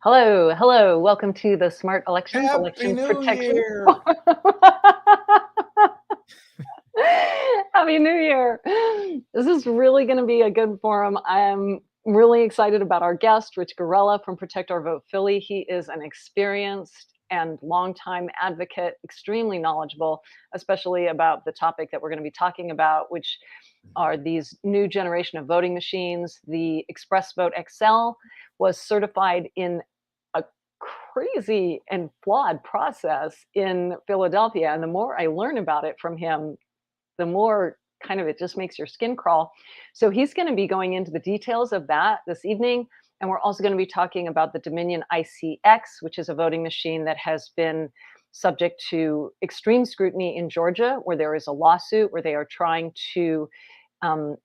Hello, hello. Welcome to the Smart Elections, Happy Election New Protection. Year! Happy New Year. This is really going to be a good forum. I am really excited about our guest, Rich Garella from Protect Our Vote Philly. He is an experienced and longtime advocate, extremely knowledgeable, especially about the topic that we're going to be talking about, which are these new generation of voting machines. The ExpressVote XL was certified in a crazy and flawed process in Philadelphia. And the more I learn about it from him, the more kind of it just makes your skin crawl. So he's going to be going into the details of that this evening. And we're also going to be talking about the Dominion ICX, which is a voting machine that has been subject to extreme scrutiny in Georgia, where there is a lawsuit where they are trying to um,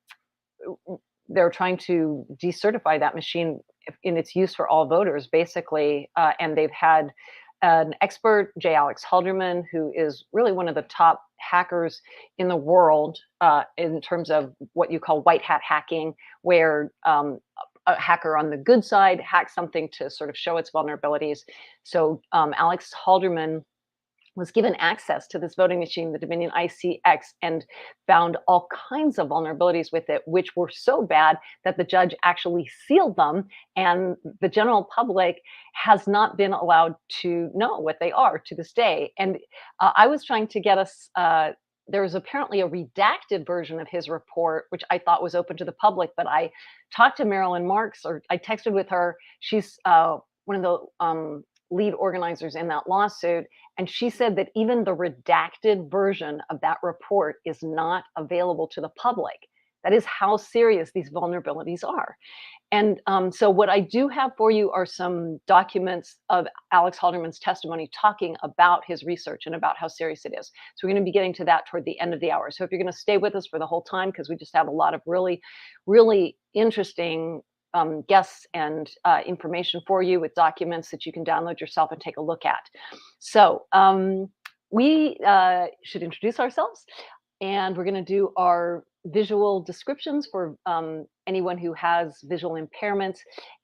decertify that machine in its use for all voters, basically. And they've had an expert, J. Alex Halderman, who is really one of the top hackers in the world in terms of what you call white hat hacking, where a hacker on the good side hacks something to sort of show its vulnerabilities. So Alex Halderman was given access to this voting machine, the Dominion ICX, and found all kinds of vulnerabilities with it, which were so bad that the judge actually sealed them. And the general public has not been allowed to know what they are to this day. And I was trying to get us. There was apparently a redacted version of his report, which I thought was open to the public. But I talked to Marilyn Marks, or I texted with her. She's one of the lead organizers in that lawsuit. And she said that even the redacted version of that report is not available to the public. That is how serious these vulnerabilities are. And so, what I do have for you are some documents of Alex Halderman's testimony talking about his research and about how serious it is. So, we're going to be getting to that toward the end of the hour. So, if you're going to stay with us for the whole time, because we just have a lot of really, really interesting guests and information for you with documents that you can download yourself and take a look at. So we should introduce ourselves, and we're going to do our visual descriptions for anyone who has visual impairments.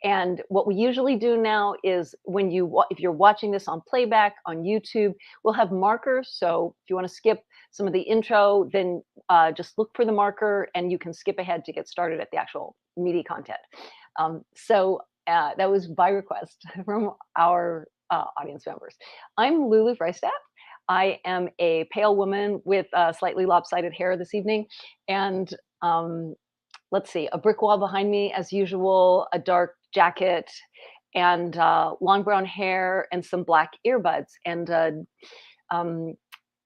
And what we usually do now is if you're watching this on playback on YouTube, we'll have markers. So if you want to skip some of the intro, then just look for the marker and you can skip ahead to get started at the actual meaty content. That was by request from our audience members. I'm Lulu Freistat. I am a pale woman with slightly lopsided hair this evening. And let's see, a brick wall behind me, as usual, a dark jacket, and long brown hair, and some black earbuds, and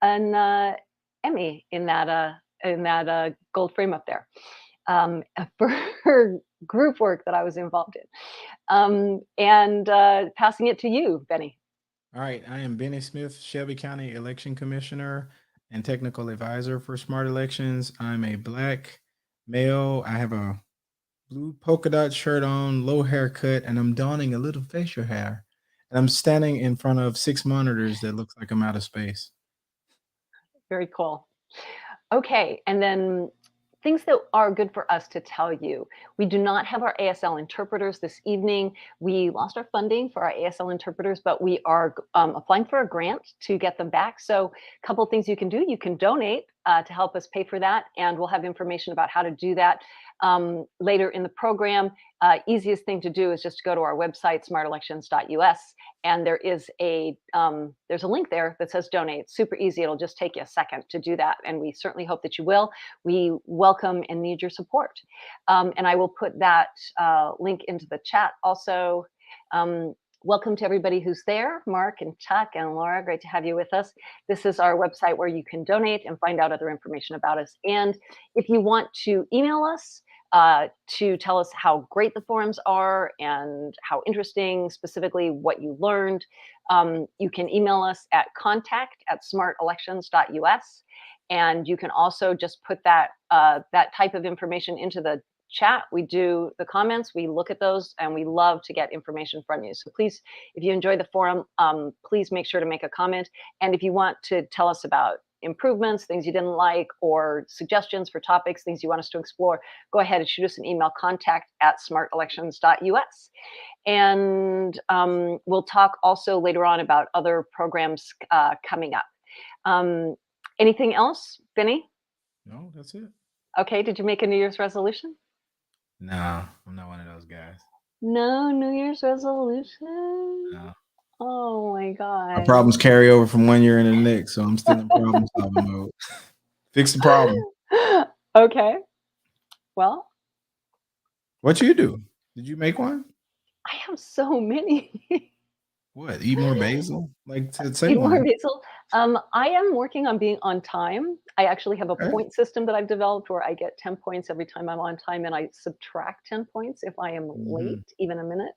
an Emmy in that gold frame up there for group work that I was involved in. And passing it to you, Benny. All right, I am Benny Smith, Shelby County Election Commissioner and Technical Advisor for Smart Elections. I'm a Black male. I have a blue polka dot shirt on, low haircut, and I'm donning a little facial hair. And I'm standing in front of 6 monitors that looks like I'm out of space. Very cool. Okay, and then things that are good for us to tell you. We do not have our ASL interpreters this evening. We lost our funding for our ASL interpreters, but we are applying for a grant to get them back. So a couple of things you can do. You can donate to help us pay for that, and we'll have information about how to do that later in the program. Easiest thing to do is just to go to our website, smartelections.us, and there's a link there that says donate. Super easy. It'll just take you a second to do that, and we certainly hope that you will. We welcome and need your support. And I will put that link into the chat also. Welcome to everybody who's there, Mark and Chuck and Laura. Great to have you with us. This is our website where you can donate and find out other information about us. And if you want to email us to tell us how great the forums are and how interesting, specifically what you learned, you can email us at contact@smartelections.us. And you can also just put that type of information into the chat. We do the comments, we look at those, and we love to get information from you. So please, if you enjoy the forum, please make sure to make a comment. And if you want to tell us about improvements, things you didn't like, or suggestions for topics, things you want us to explore, go ahead and shoot us an email, contact@smartelections.us. And we'll talk also later on about other programs coming up. Anything else, Vinny? No, that's it. Okay, did you make a New Year's resolution? Nah, I'm not one of those guys. No New Year's resolution? No. Oh my My God. problems carry over from one year into the next, so I'm still in problem solving mode. Fix the problem. Okay. Well, What you do? Did you make one? I have so many. What? Eat more basil? Like to say Eat more one. basil. I am working on being on time. I actually have a Okay. point system that I've developed where I get 10 points every time I'm on time, and I subtract 10 points if I am Mhm. late, even a minute.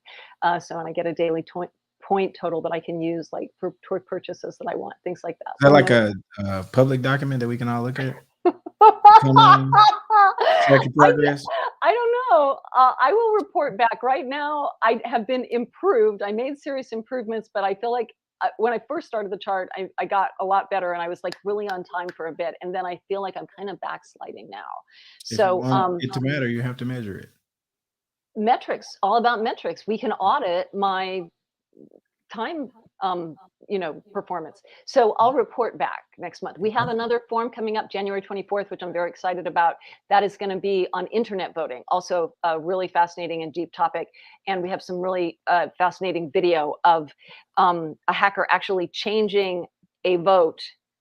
So, and I get a daily point total that I can use like for toward purchases that I want, things like that. Is that One of like my a public document that we can all look at? Come on, track your I progress. I don't know. I will report back. Right now, I have been improved. I made serious improvements, but I feel like when I first started the chart, I got a lot better, and I was like really on time for a bit, and then I feel like I'm kind of backsliding now. If you So want it to matter, you have to measure it. metrics, all about metrics. We can audit my time performance. So I'll report back next month. We have Okay. another forum coming up January 24th, which I'm very excited about. That is going to be on internet voting, also a really fascinating and deep topic. And we have some really fascinating video of a hacker actually changing a vote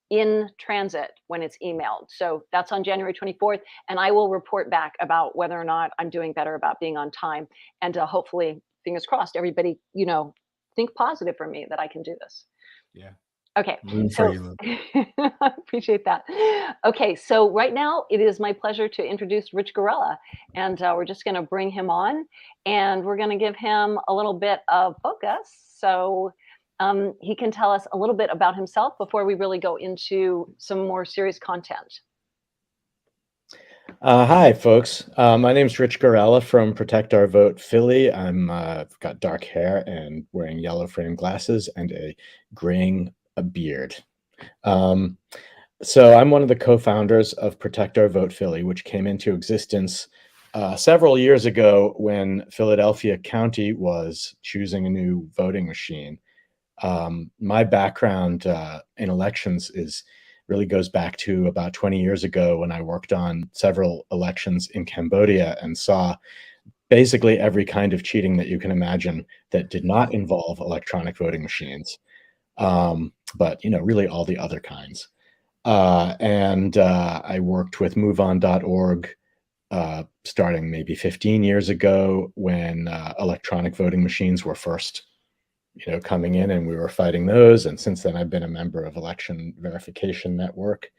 in transit when it's emailed. So that's on January 24th. And I will report back about whether or not I'm doing better about being on time. And hopefully, fingers crossed, everybody, think positive for me that I can do this. Yeah. Okay, I'm rooting for so you. I appreciate that. Okay, so right now it is my pleasure to introduce Rich Garella, and we're just going to bring him on, and we're going to give him a little bit of focus so he can tell us a little bit about himself before we really go into some more serious content. Hi, folks. My name's Rich Garella from Protect Our Vote Philly. I've got dark hair and wearing yellow frame glasses and a graying beard. So I'm one of the co-founders of Protect Our Vote Philly, which came into existence several years ago when Philadelphia County was choosing a new voting machine. My background in elections really goes back to about 20 years ago when I worked on several elections in Cambodia and saw basically every kind of cheating that you can imagine that did not involve electronic voting machines, but really all the other kinds. And I worked with MoveOn.org starting maybe 15 years ago when electronic voting machines were first coming in, and we were fighting those. And since then, I've been a member of Election Verification Network.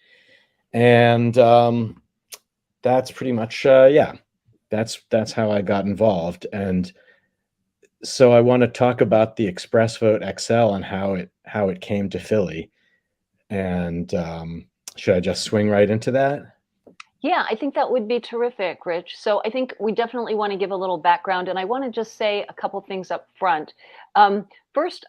And that's pretty much, that's how I got involved. And so I want to talk about the ExpressVote XL and how it came to Philly. And should I just swing right into that? Yeah, I think that would be terrific, Rich. So I think we definitely want to give a little background, and I want to just say a couple things up front. First,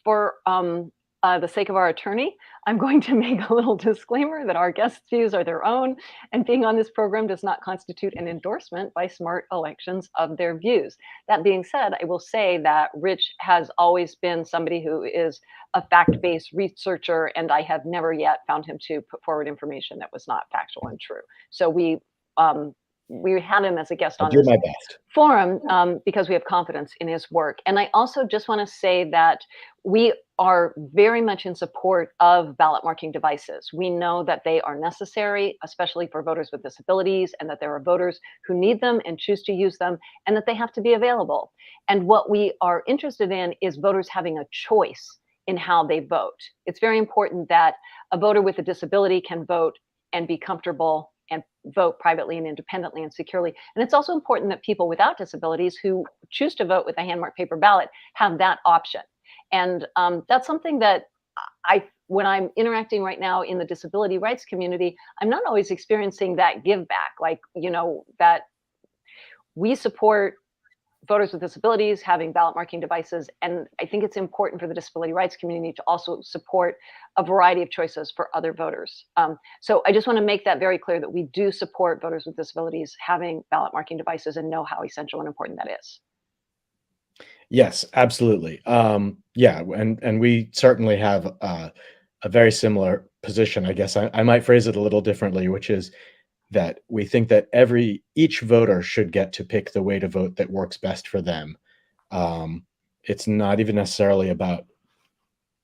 for the sake of our attorney, I'm going to make a little disclaimer that our guests' views are their own, and being on this program does not constitute an endorsement by Smart Elections of their views. That being said, I will say that Rich has always been somebody who is a fact-based researcher, and I have never yet found him to put forward information that was not factual and true. So we had him as a guest I'll on do this my best. forum because we have confidence in his work. And I also just want to say that we are very much in support of ballot marking devices. We know that they are necessary, especially for voters with disabilities, and that there are voters who need them and choose to use them, and that they have to be available. And what we are interested in is voters having a choice in how they vote. It's very important that a voter with a disability can vote and be comfortable and vote privately and independently and securely. And it's also important that people without disabilities who choose to vote with a hand-marked paper ballot have that option. And that's something that when I'm interacting right now in the disability rights community, I'm not always experiencing that give back, like, that we support voters with disabilities having ballot marking devices. And I think it's important for the disability rights community to also support a variety of choices for other voters. So I just want to make that very clear that we do support voters with disabilities having ballot marking devices and know how essential and important that is. Yes, absolutely. Yeah, and we certainly have a very similar position. I guess I might phrase it a little differently, which is that we think that each voter should get to pick the way to vote that works best for them. Um, it's not even necessarily about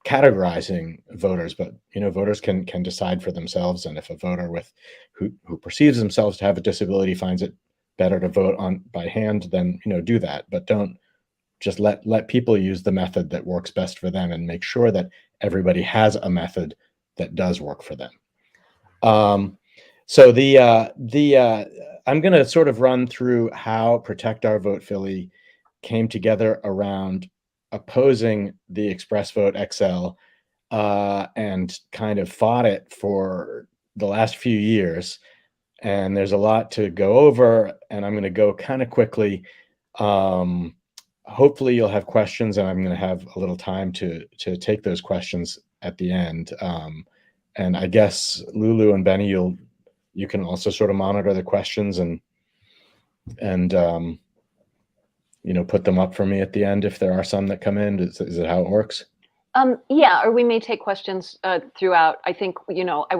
categorizing voters, but voters can decide for themselves. And if a voter who perceives themselves to have a disability finds it better to vote on by hand, then do that. But don't just let people use the method that works best for them, and make sure that everybody has a method that does work for them. So I'm going to sort of run through how Protect Our Vote Philly came together around opposing the ExpressVote XL, and kind of fought it for the last few years. And there's a lot to go over, and I'm going to go kind of quickly. Hopefully you'll have questions, and I'm going to have a little time to take those questions at the end. And I guess Lulu and Benny, you can also sort of monitor the questions and put them up for me at the end if there are some that come in. Is it how it works? Yeah, or we may take questions throughout. I think I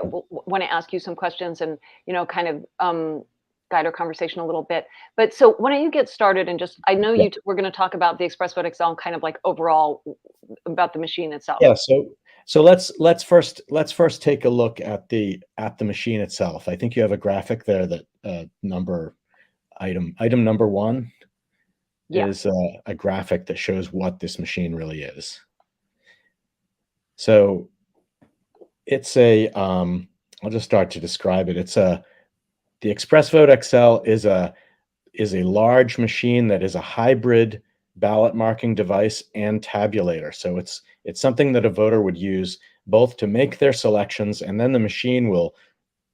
want to ask you some questions and kind of guide our conversation a little bit. But so why don't you get started and just I know Yeah. we're going to talk about the ExpressVote XL and kind of like overall about the machine itself. Yeah. So let's first take a look at the machine itself. I think you have a graphic there that item number 1 Yeah. is a graphic that shows what this machine really is. So it's I'll just start to describe it. The ExpressVote XL is a large machine that is a hybrid ballot marking device and tabulator. So it's something that a voter would use both to make their selections, and then the machine will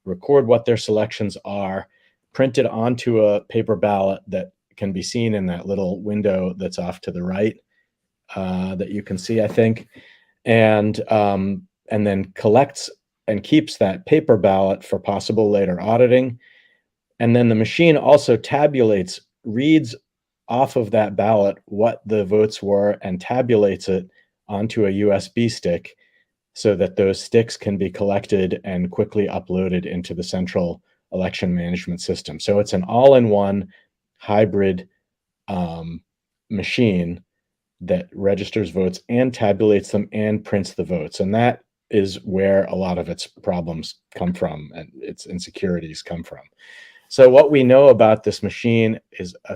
record what their selections are, print it onto a paper ballot that can be seen in that little window that's off to the right, that you can see, I think, and then collects and keeps that paper ballot for possible later auditing. And then the machine also tabulates, reads off of that ballot what the votes were, and tabulates it onto a USB stick so that those sticks can be collected and quickly uploaded into the central election management system. So it's an all-in-one hybrid machine that registers votes and tabulates them and prints the votes. And that is where a lot of its problems come from and its insecurities come from. So what we know about this machine is a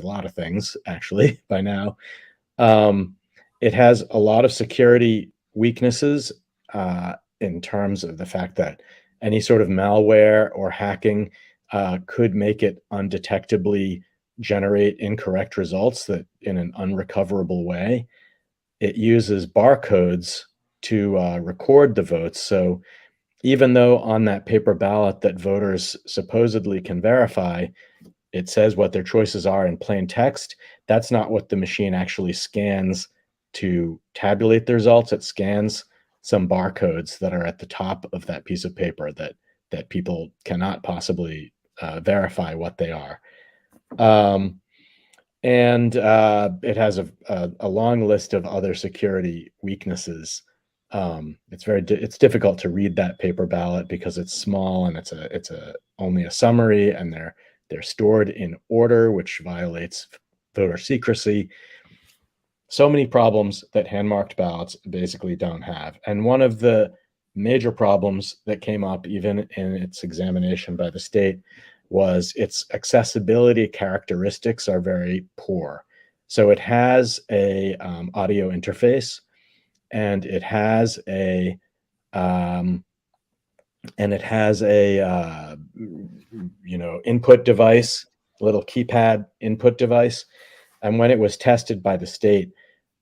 lot of things actually by now. It has a lot of security weaknesses in terms of the fact that any sort of malware or hacking could make it undetectably generate incorrect results that in an unrecoverable way. It uses barcodes to record the votes. So even though on that paper ballot that voters supposedly can verify, it says what their choices are in plain text, that's not what the machine actually scans to tabulate the results. It scans some barcodes that are at the top of that piece of paper that people cannot possibly verify what they are. And it has a long list of other security weaknesses. It's difficult to read that paper ballot because it's small and it's only a summary, and they're stored in order, which violates voter secrecy. So many problems that hand-marked ballots basically don't have. And one of the major problems that came up even in its examination by the state was its accessibility characteristics are very poor. So it has a audio interface, and it has a input device, a little keypad input device. And when it was tested by the state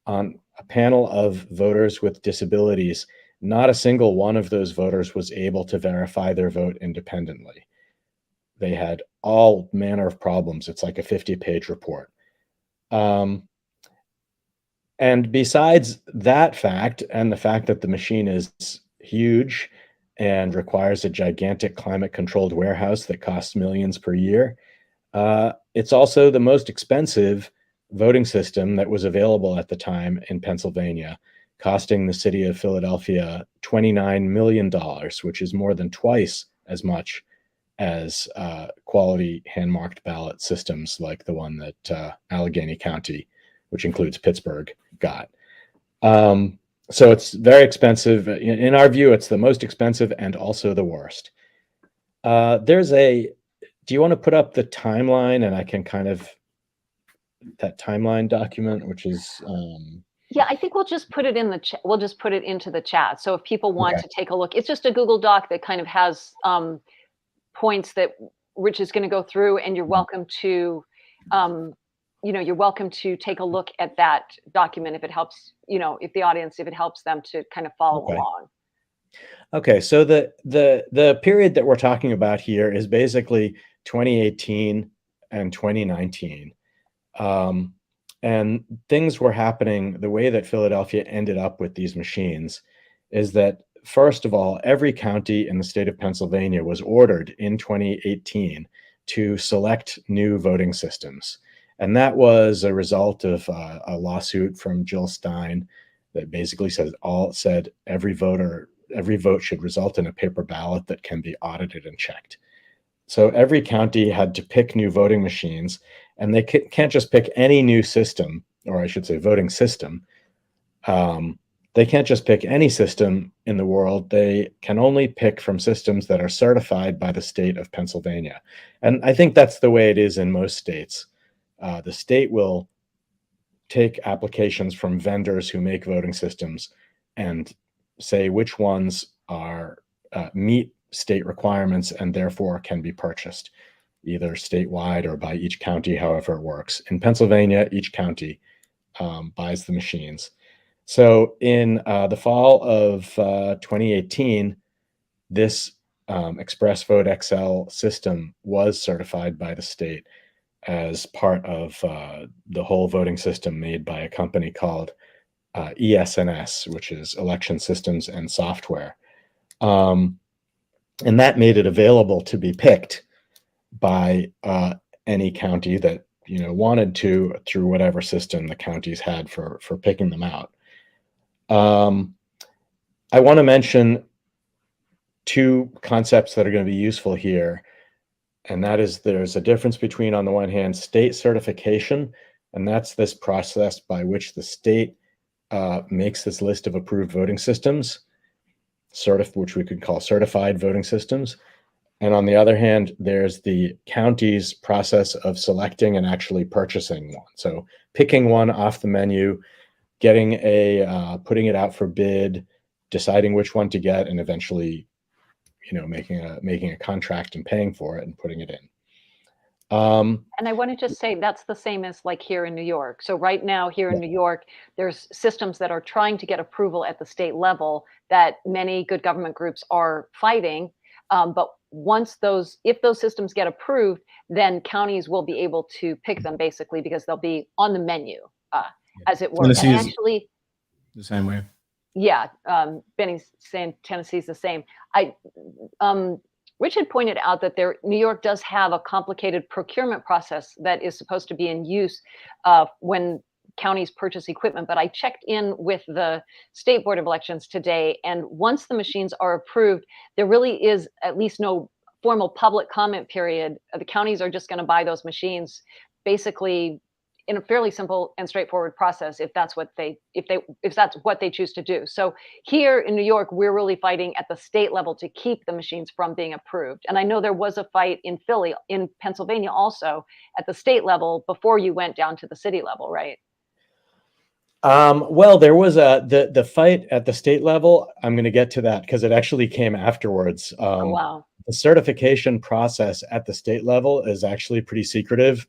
on a panel of voters with disabilities, not a single one of those voters was able to verify their vote independently. They had all manner of problems. It's like a 50-page report. And besides that fact, and the fact that the machine is huge and requires a gigantic climate-controlled warehouse that costs millions per year, it's also the most expensive voting system that was available at the time in Pennsylvania, costing the city of Philadelphia $29 million, which is more than twice as much as quality hand-marked ballot systems like the one that Allegheny County, which includes Pittsburgh, got. So it's very expensive. In our view, it's the most expensive and also the worst. Do you want to put up the timeline, and I can kind of, that timeline document, which is Yeah, I think we'll just put it in the chat. We'll just put it into the chat. So if people want okay. to take a look, it's just a Google Doc that kind of has points that Rich is going to go through, and you're welcome to, you're welcome to take a look at that document if it helps, if the audience, if it helps them to kind of follow Okay. along. Okay, so the period that we're talking about here is basically 2018 and 2019. And things were happening. The way that Philadelphia ended up with these machines is that, first of all, every county in the state of Pennsylvania was ordered in 2018 to select new voting systems. And that was a result of a lawsuit from Jill Stein that basically said every vote should result in a paper ballot that can be audited and checked. So every county had to pick new voting machines, and they can't just pick any new system, or I should say voting system. They can't just pick any system in the world. They can only pick from systems that are certified by the state of Pennsylvania. And I think that's the way it is in most states. The state will take applications from vendors who make voting systems and say which ones are meet state requirements and therefore can be purchased, either statewide or by each county, however it works. In Pennsylvania, each county buys the machines. So in the fall of 2018, this ExpressVote XL system was certified by the state as part of the whole voting system made by a company called ES&S, which is Election Systems and Software. And that made it available to be picked by any county that wanted to, through whatever system the counties had for picking them out. I want to mention two concepts that are going to be useful here. And that is, there's a difference between, on the one hand, state certification, and that's this process by which the state makes this list of approved voting systems, which we could call certified voting systems. And on the other hand, there's the county's process of selecting and actually purchasing one. So picking one off the menu, putting it out for bid, deciding which one to get, and eventually making a contract and paying for it and putting it in. And I want to just say that's the same as like here in New York. So right now here in New York, there's systems that are trying to get approval at the state level that many good government groups are fighting. But if those systems get approved, then counties will be able to pick them basically because they'll be on the menu, as it were. Tennessee And is actually, the same way. yeah, Benny's saying Tennessee's the same. Rich had pointed out that New York does have a complicated procurement process that is supposed to be in use when counties purchase equipment. But I checked in with the State Board of Elections today, and once the machines are approved, there really is at least no formal public comment period. The counties are just going to buy those machines basically in a fairly simple and straightforward process if that's what they choose to do. So here in New York, we're really fighting at the state level to keep the machines from being approved. And I know there was a fight in Pennsylvania also at the state level before you went down to the city level, right? Well, there was the fight at the state level. I'm going to get to that because it actually came afterwards. Oh, wow. The certification process at the state level is actually pretty secretive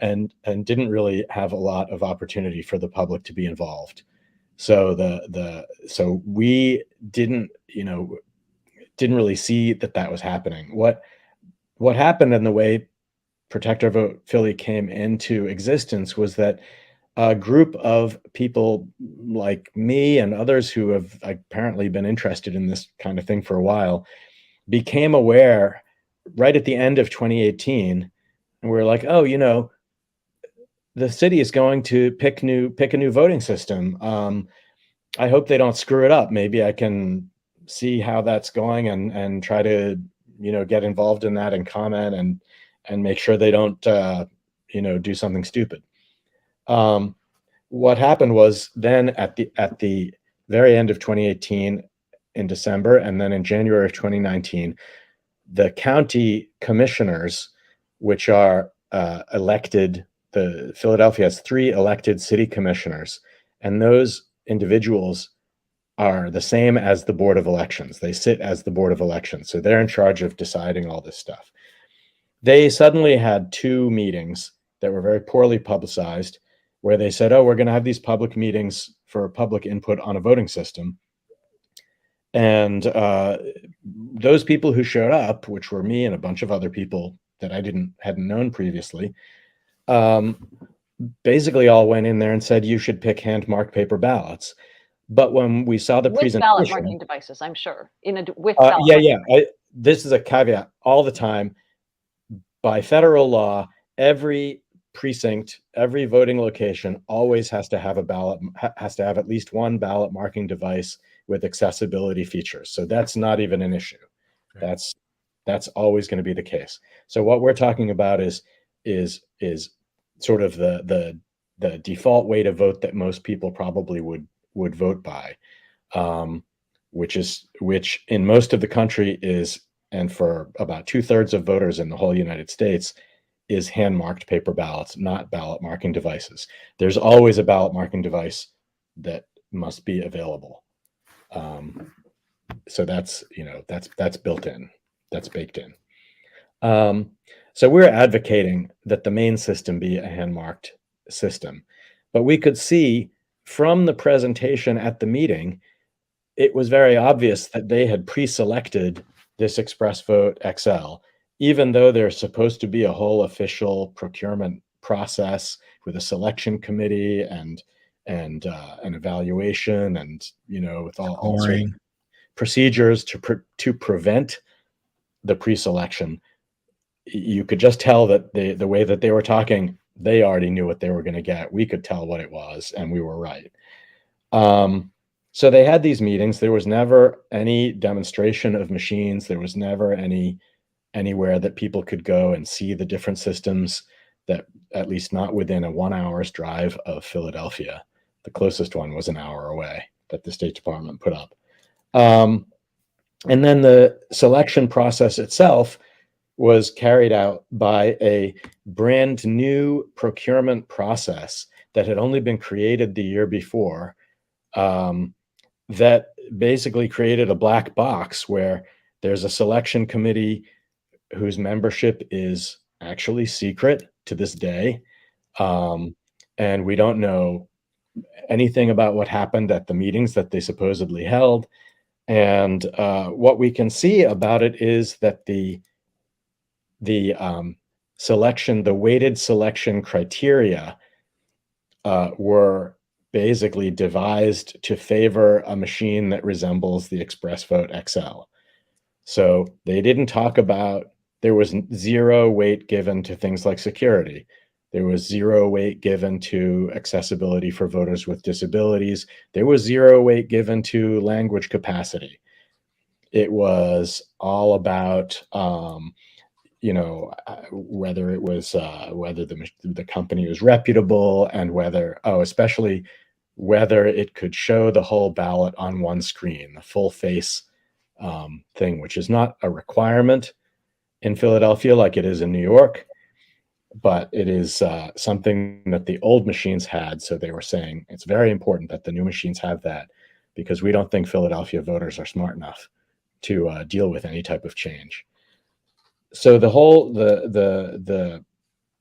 and didn't really have a lot of opportunity for the public to be involved. So so we didn't really see that was happening. What happened, and the way Protect Our Vote Philly came into existence, was that a group of people like me and others who have apparently been interested in this kind of thing for a while became aware right at the end of 2018, and we were like, oh, the city is going to pick a new voting system. I hope they don't screw it up. Maybe I can see how that's going and try to, get involved in that and comment and make sure they don't, do something stupid. What happened was then at the very end of 2018 in December, and then in January of 2019, the county commissioners, which are elected, Philadelphia has 3 elected city commissioners, and those individuals are the same as the Board of Elections. They sit as the Board of Elections, so they're in charge of deciding all this stuff. They suddenly had 2 meetings that were very poorly publicized, where they said, oh, we're going to have these public meetings for public input on a voting system. And those people who showed up, which were me and a bunch of other people that I hadn't known previously, basically all went in there and said, you should pick hand-marked paper ballots. But when we saw the with presentation, ballot marking devices, I'm sure. With ballot marking. This is a caveat all the time. By federal law, every precinct, every voting location always has to have at least one ballot marking device with accessibility features. So that's not even an issue. Okay. That's always going to be the case. So what we're talking about is sort of the default way to vote that most people probably would vote by, which in most of the country is, and for about 2/3 of voters in the whole United States, is hand-marked paper ballots, not ballot marking devices. There's always a ballot marking device that must be available. So that's built in, that's baked in. So we're advocating that the main system be a hand-marked system, but we could see from the presentation at the meeting, it was very obvious that they had pre-selected this ExpressVote XL, even though there's supposed to be a whole official procurement process with a selection committee and an evaluation and, with all sorts of procedures to prevent the pre-selection. You could just tell that the way that they were talking, they already knew what they were going to get. We could tell what it was, and we were right. So they had these meetings. There was never any demonstration of machines. There was never anywhere that people could go and see the different systems, that at least not within a 1 hour's drive of Philadelphia. The closest one was an hour away that the State Department put up. And then the selection process itself was carried out by a brand new procurement process that had only been created the year before, that basically created a black box where there's a selection committee whose membership is actually secret to this day. And we don't know anything about what happened at the meetings that they supposedly held. And what we can see about it is that the weighted selection criteria were basically devised to favor a machine that resembles the ExpressVote XL. So they didn't talk about, there was 0 weight given to things like security. There was 0 weight given to accessibility for voters with disabilities. There was 0 weight given to language capacity. It was all about, whether it was whether the company was reputable, and especially whether it could show the whole ballot on one screen, the full face thing, which is not a requirement in Philadelphia like it is in New York, but it is something that the old machines had. So they were saying it's very important that the new machines have that, because we don't think Philadelphia voters are smart enough to deal with any type of change. So the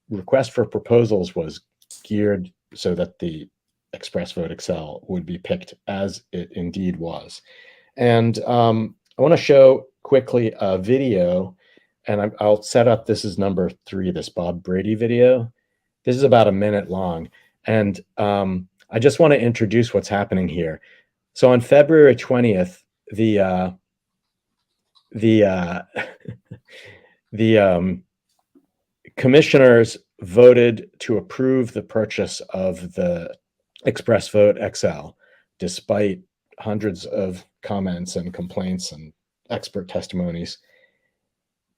request for proposals was geared so that the ExpressVote XL would be picked as it indeed was. And I want to show quickly a video, and I'll set up, this is number 3, this Bob Brady video. This is about a minute long. And I just want to introduce what's happening here. So on February 20th, the commissioners voted to approve the purchase of the ExpressVote XL, despite hundreds of comments and complaints and expert testimonies.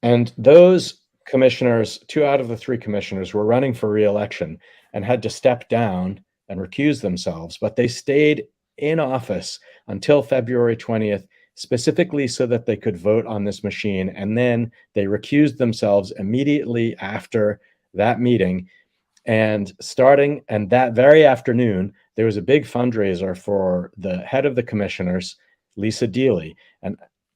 And those commissioners, 2 out of the 3 commissioners, were running for re-election and had to step down and recuse themselves, but they stayed in office until February 20th, specifically so that they could vote on this machine. And then they recused themselves immediately after that meeting. And that very afternoon, there was a big fundraiser for the head of the commissioners, Lisa Deely.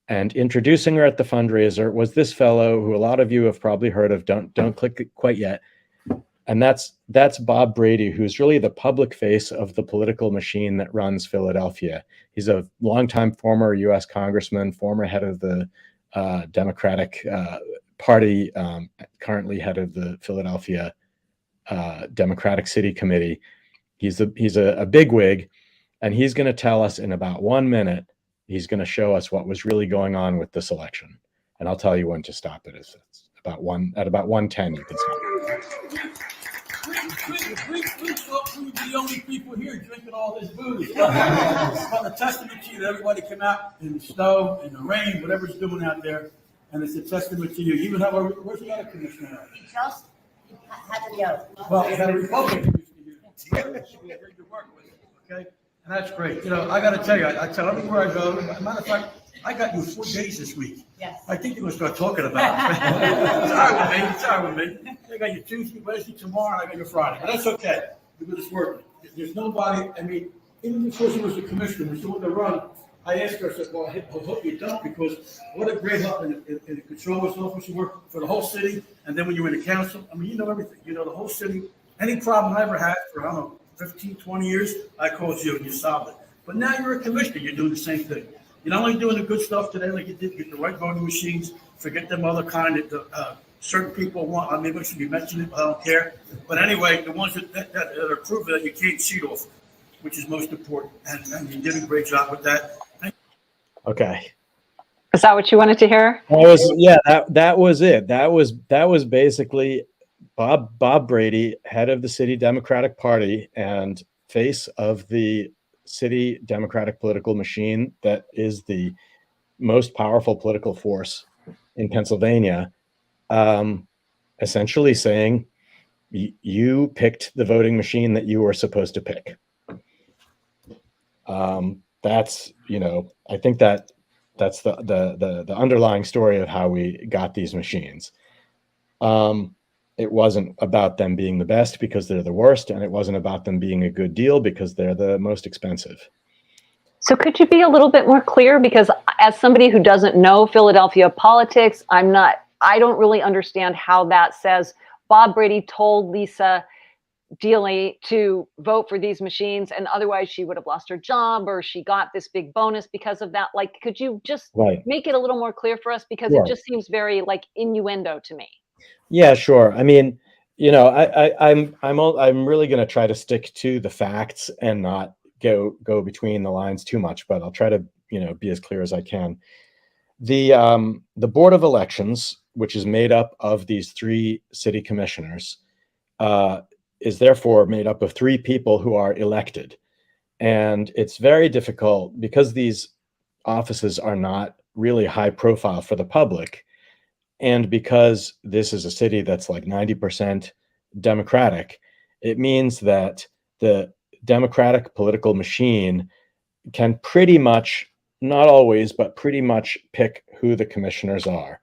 And introducing her at the fundraiser was this fellow who a lot of you have probably heard of. Don't click it quite yet. And that's Bob Brady, who's really the public face of the political machine that runs Philadelphia. He's a longtime former U.S. congressman, former head of the Democratic Party, currently head of the Philadelphia Democratic City Committee. He's a bigwig, and he's going to tell us in about 1 minute. He's going to show us what was really going on with this election, and I'll tell you when to stop it. It's about 1:10. You can stop. We were the only people here drinking all this booze. It's a testament to you that everybody came out in the snow, in the rain, whatever's doing out there, and it's a testament to you. You even have where's the other commissioner? We just had to go. Well, we had a Republican commissioner here. We had to work with, okay? And that's great. You know, I got to tell you, I tell everywhere I go. As a matter of fact, I got you 4 days this week. Yes. I think you're going to start talking about it. Sorry with me. I got you Tuesday, Wednesday, tomorrow, and I got you Friday. But that's okay, because it's working. There's nobody, I mean, even before she was the commissioner, when she wanted to run, I asked her, I said, well, I hope you don't, because what a great help in the controller's office. You work for the whole city, and then when you're in the council, I mean, you know everything. You know the whole city. Any problem I ever had for, I don't know, 15, 20 years, I called you and you solved it. But now you're a commissioner, you're doing the same thing. You're not only doing the good stuff today, like you did, get the right voting machines, forget them other kind that certain people want. I mean, maybe we should be mentioning it, but I don't care. But anyway, the ones that are proven that you can't cheat off, which is most important. And you did a great job with that. Okay. Is that what you wanted to hear? That was it. That was basically Bob Brady, head of the city Democratic Party and face of the city Democratic political machine that is the most powerful political force in Pennsylvania, essentially saying you picked the voting machine that you were supposed to pick. That's, you know, I think that's the underlying story of how we got these machines. It wasn't about them being the best because they're the worst, and it wasn't about them being a good deal because they're the most expensive. So could you be a little bit more clear? Because as somebody who doesn't know Philadelphia politics, I don't really understand how that says Bob Brady told Lisa Deely to vote for these machines, and otherwise she would have lost her job, or she got this big bonus because of that. Like, could you just make it a little more clear for us? Because it just seems very like innuendo to me. Yeah, sure. I mean, you know, I'm really going to try to stick to the facts and not go between the lines too much, but I'll try to, you know, be as clear as I can. The Board of Elections, which is made up of these 3 city commissioners, is therefore made up of 3 people who are elected. And it's very difficult because these offices are not really high profile for the public. And because this is a city that's like 90% Democratic, it means that the Democratic political machine can pretty much, not always, but pretty much pick who the commissioners are.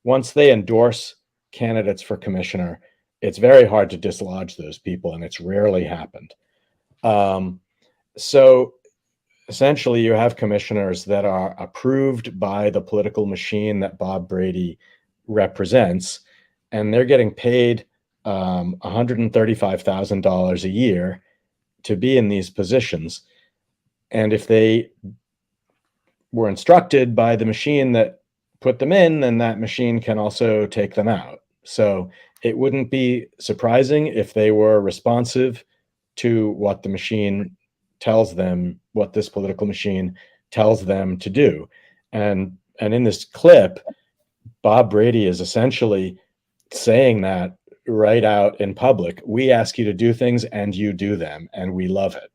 Once they endorse candidates for commissioner, it's very hard to dislodge those people, and it's rarely happened. So essentially, you have commissioners that are approved by the political machine that Bob Brady represents, and they're getting paid $135,000 a year to be in these positions. And if they were instructed by the machine that put them in, then that machine can also take them out. So it wouldn't be surprising if they were responsive to what the machine tells them, what this political machine tells them to do. And in this clip, Bob Brady is essentially saying that right out in public, we ask you to do things and you do them, and we love it.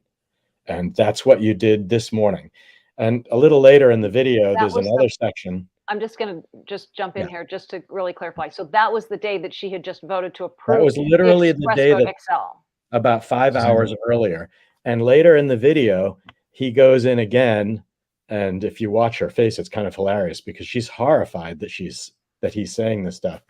And that's what you did this morning. And a little later in the video, That there's was another section. I'm just going to jump in Yeah. here just to really clarify. So that was the day that she had just voted to That approve was literally the day ExpressVote that XL. about 5 hours earlier. And later in the video, he goes in again. And if you watch her face, it's kind of hilarious because she's horrified that he's saying this stuff.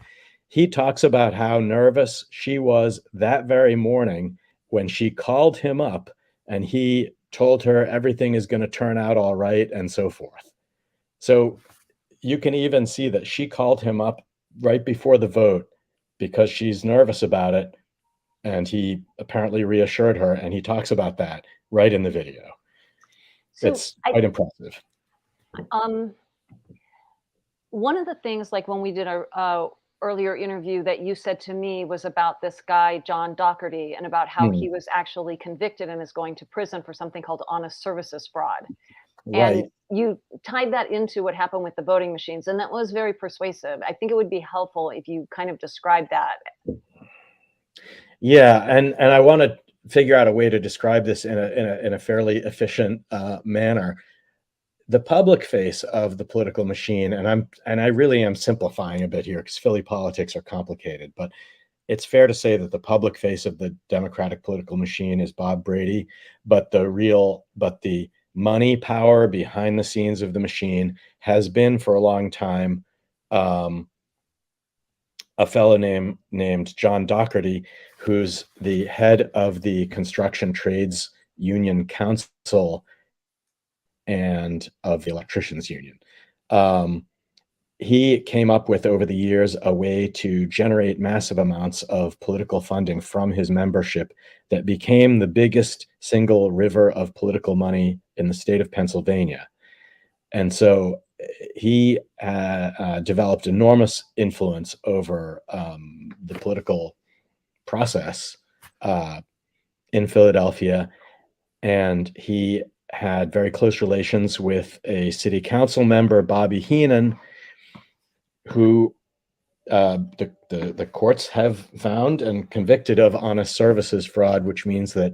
He talks about how nervous she was that very morning when she called him up and he told her everything is going to turn out all right and so forth. So you can even see that she called him up right before the vote because she's nervous about it. And he apparently reassured her, and he talks about that right in the video. So It's quite impressive. One of the things, like when we did our earlier interview that you said to me was about this guy, John Doherty, and about how he was actually convicted and is going to prison for something called honest services fraud. Right. And you tied that into what happened with the voting machines, and that was very persuasive. I think it would be helpful if you kind of describe that. Yeah, and I want to figure out a way to describe this in a fairly efficient manner. The public face of the political machine, and I really am simplifying a bit here because Philly politics are complicated, but it's fair to say that the public face of the Democratic political machine is Bob Brady, but the money power behind the scenes of the machine has been for a long time a fellow named John Doherty, who's the head of the Construction Trades Union Council and of the Electricians Union. He came up with, over the years, a way to generate massive amounts of political funding from his membership that became the biggest single river of political money in the state of Pennsylvania. And so he developed enormous influence over the political process in Philadelphia. And he had very close relations with a city council member, Bobby Heenan, who the courts have found and convicted of honest services fraud, which means that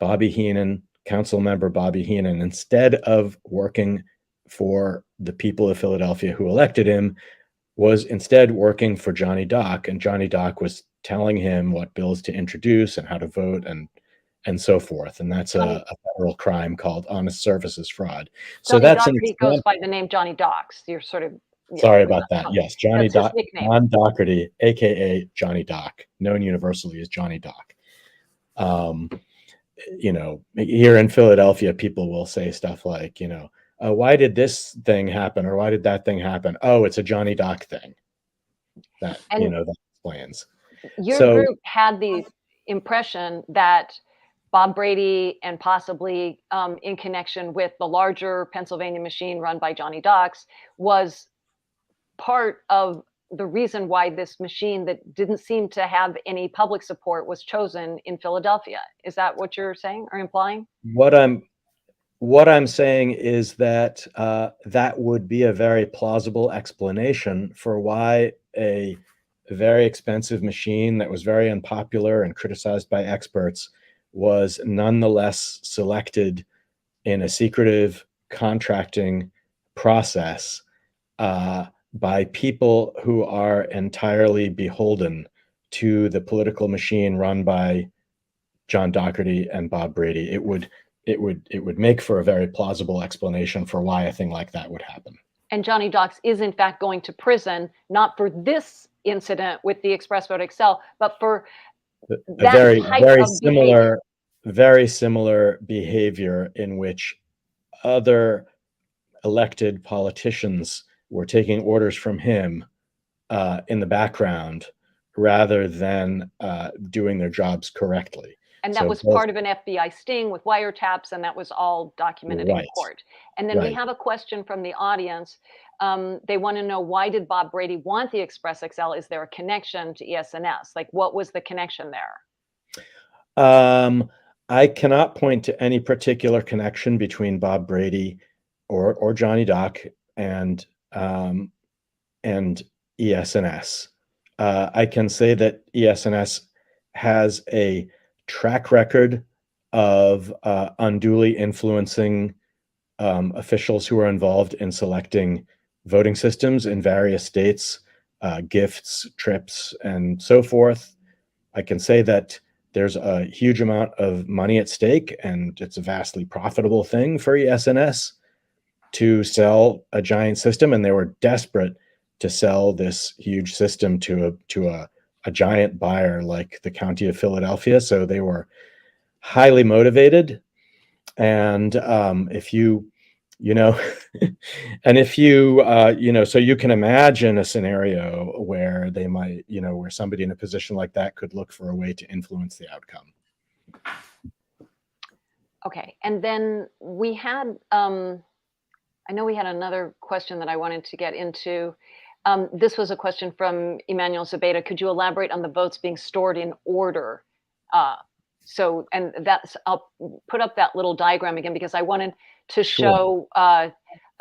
Bobby Heenan, council member Bobby Heenan, instead of working for the people of Philadelphia who elected him, was instead working for Johnny Dock, and Johnny Dock was telling him what bills to introduce and how to vote and so forth. And that's a federal crime called honest services fraud. So Johnny that's Doherty goes by the name Johnny Docks. You're sort of sorry about that. Yes, Johnny Dock. John Doherty, aka Johnny Dock, known universally as Johnny Dock. You know, here in Philadelphia, people will say stuff like, you know, why did this thing happen or why did that thing happen? Oh, it's a Johnny Dock thing. That, you know, that explains. Your group had the impression that Bob Brady and possibly in connection with the larger Pennsylvania machine run by Johnny Docks was part of the reason why this machine that didn't seem to have any public support was chosen in Philadelphia. Is that what you're saying or implying? What I'm saying is that that would be a very plausible explanation for why a very expensive machine that was very unpopular and criticized by experts was nonetheless selected in a secretive contracting process by people who are entirely beholden to the political machine run by John Doherty and Bob Brady. It would make for a very plausible explanation for why a thing like that would happen. And Johnny Docks is in fact going to prison, not for this incident with the ExpressVote XL, but for a very similar behavior in which other elected politicians were taking orders from him in the background rather than doing their jobs correctly. And that was part of an FBI sting with wiretaps, and that was all documented in court. And then we have a question from the audience. They want to know, why did Bob Brady want the Express XL? Is there a connection to ES&S? Like, what was the connection there? I cannot point to any particular connection between Bob Brady or Johnny Dock and ES&S. I can say that ES&S has a track record of unduly influencing officials who are involved in selecting voting systems in various states, gifts, trips, and so forth. I can say that there's a huge amount of money at stake, and it's a vastly profitable thing for ES&S to sell a giant system, and they were desperate to sell this huge system to a giant buyer like the County of Philadelphia. So they were highly motivated. And if you know, and if you, so you can imagine a scenario where they might, where somebody in a position like that could look for a way to influence the outcome. Okay, and then we had, I know we had another question that I wanted to get into. This was a question from Emmanuel Zabeda. Could you elaborate on the votes being stored in order? And that's, I'll put up that little diagram again because I wanted to show a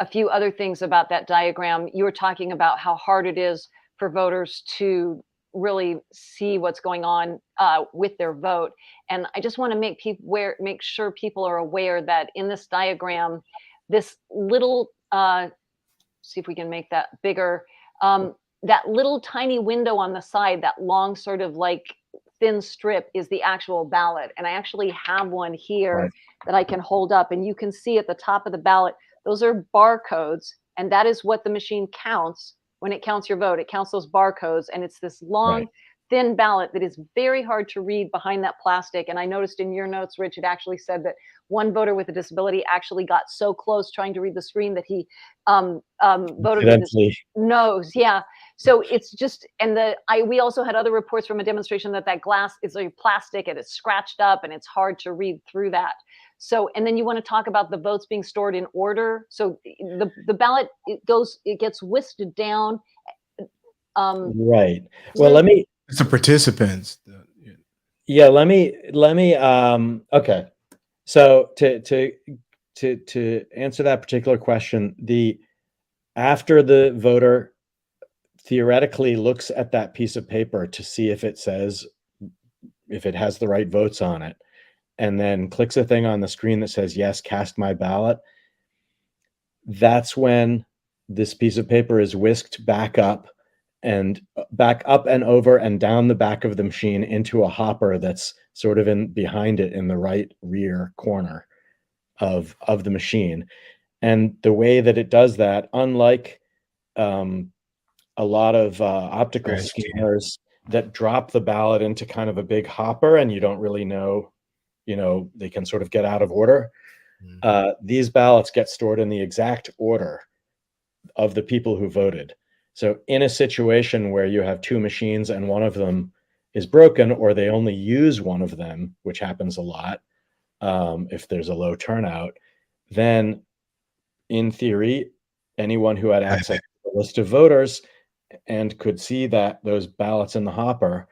few other things about that diagram. You were talking about how hard it is for voters to really see what's going on with their vote. And I just want to make sure people are aware that in this diagram, this little, see if we can make that bigger, that little tiny window on the side, that long sort of like thin strip is the actual ballot. And I actually have one here that I can hold up, and you can see at the top of the ballot, those are barcodes, and that is what the machine counts when it counts your vote. It counts those barcodes, and it's this long, thin ballot that is very hard to read behind that plastic. And I noticed in your notes, Rich, it actually said that one voter with a disability actually got so close trying to read the screen that he voted with his nose. Yeah. So it's just, and we also had other reports from a demonstration that glass is a plastic and it's scratched up and it's hard to read through that. So, and then you want to talk about the votes being stored in order. So the ballot, it gets whisked down. Well, it's the participants. Yeah, let me, okay. So to answer that particular question, after the voter theoretically looks at that piece of paper to see if it has the right votes on it, and then clicks a thing on the screen that says, yes, cast my ballot, that's when this piece of paper is whisked back up and over and down the back of the machine into a hopper that's sort of behind it in the right rear corner of the machine. And the way that it does that, unlike a lot of optical scanners that drop the ballot into kind of a big hopper and you don't really know, they can sort of get out of order. These ballots get stored in the exact order of the people who voted. So in a situation where you have two machines and one of them is broken, or they only use one of them, which happens a lot if there's a low turnout, then in theory, anyone who had access to the list of voters and could see that those ballots in the hopper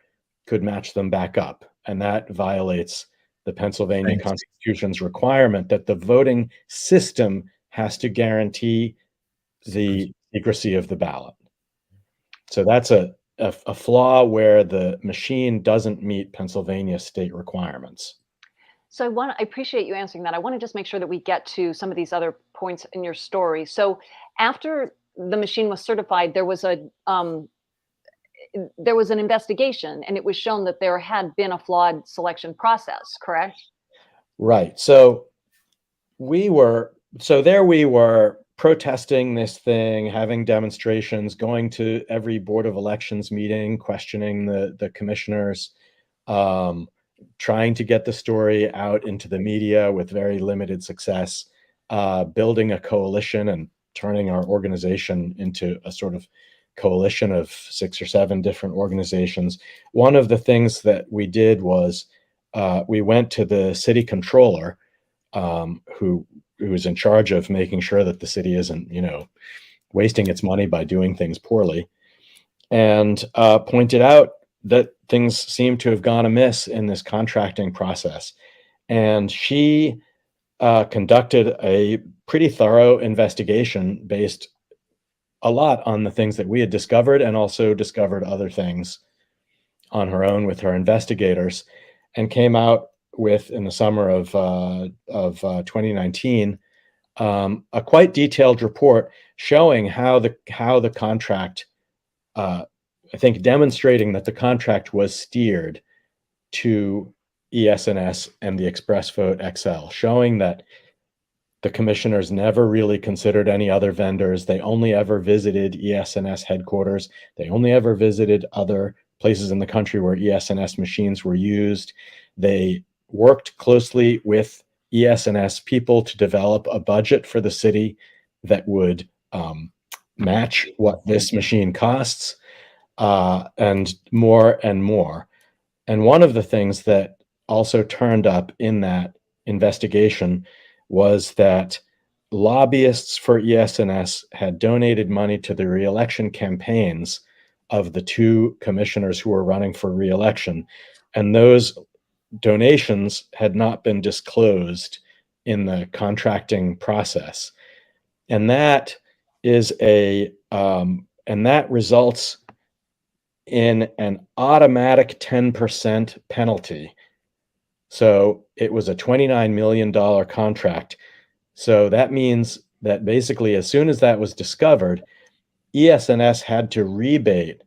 could match them back up. And that violates the Pennsylvania Constitution's requirement that the voting system has to guarantee the secrecy of the ballot. So that's a flaw where the machine doesn't meet Pennsylvania state requirements. So I appreciate you answering that. I want to just make sure that we get to some of these other points in your story. So after the machine was certified, there was an investigation, and it was shown that there had been a flawed selection process, correct? Right. So we were protesting this thing, having demonstrations, going to every Board of Elections meeting, questioning the commissioners, trying to get the story out into the media with very limited success, building a coalition and turning our organization into a sort of coalition of 6 or 7 different organizations. One of the things that we did was we went to the city controller, who is in charge of making sure that the city isn't, wasting its money by doing things poorly, and pointed out that things seem to have gone amiss in this contracting process. And she conducted a pretty thorough investigation based a lot on the things that we had discovered, and also discovered other things on her own with her investigators, and came out with, in the summer of 2019, a quite detailed report showing how the contract, I think demonstrating that the contract was steered to ES&S and the ExpressVote XL, showing that the commissioners never really considered any other vendors. They only ever visited ES&S headquarters. They only ever visited other places in the country where ES&S machines were used. They worked closely with ES&S people to develop a budget for the city that would match what this machine costs, and more and more. And one of the things that also turned up in that investigation was that lobbyists for ES&S had donated money to the reelection campaigns of the two commissioners who were running for reelection, and those donations had not been disclosed in the contracting process. And that is and that results in an automatic 10% penalty. So it was a $29 million contract. So that means that basically, as soon as that was discovered, ES&S had to rebate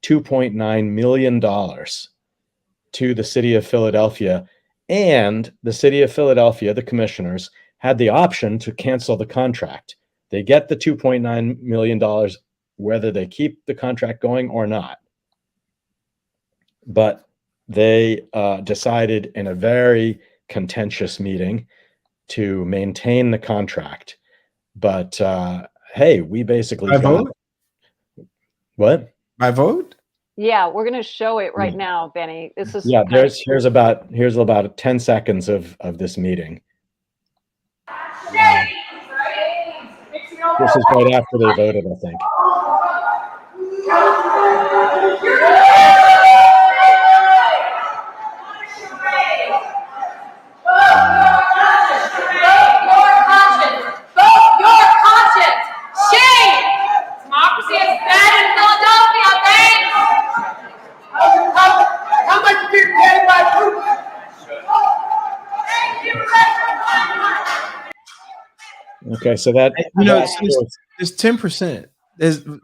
$2.9 million to the city of Philadelphia, and the city of Philadelphia, the commissioners, had the option to cancel the contract. They get the $2.9 million whether they keep the contract going or not. But they decided in a very contentious meeting to maintain the contract. But hey, we basically By got vote? What? By vote? Yeah, we're going to show it right now, Benny. This is Yeah, kind of- here's about 10 seconds of this meeting. This is right after they voted, I think. How much you get paid by who? Okay, so that, So this 10%.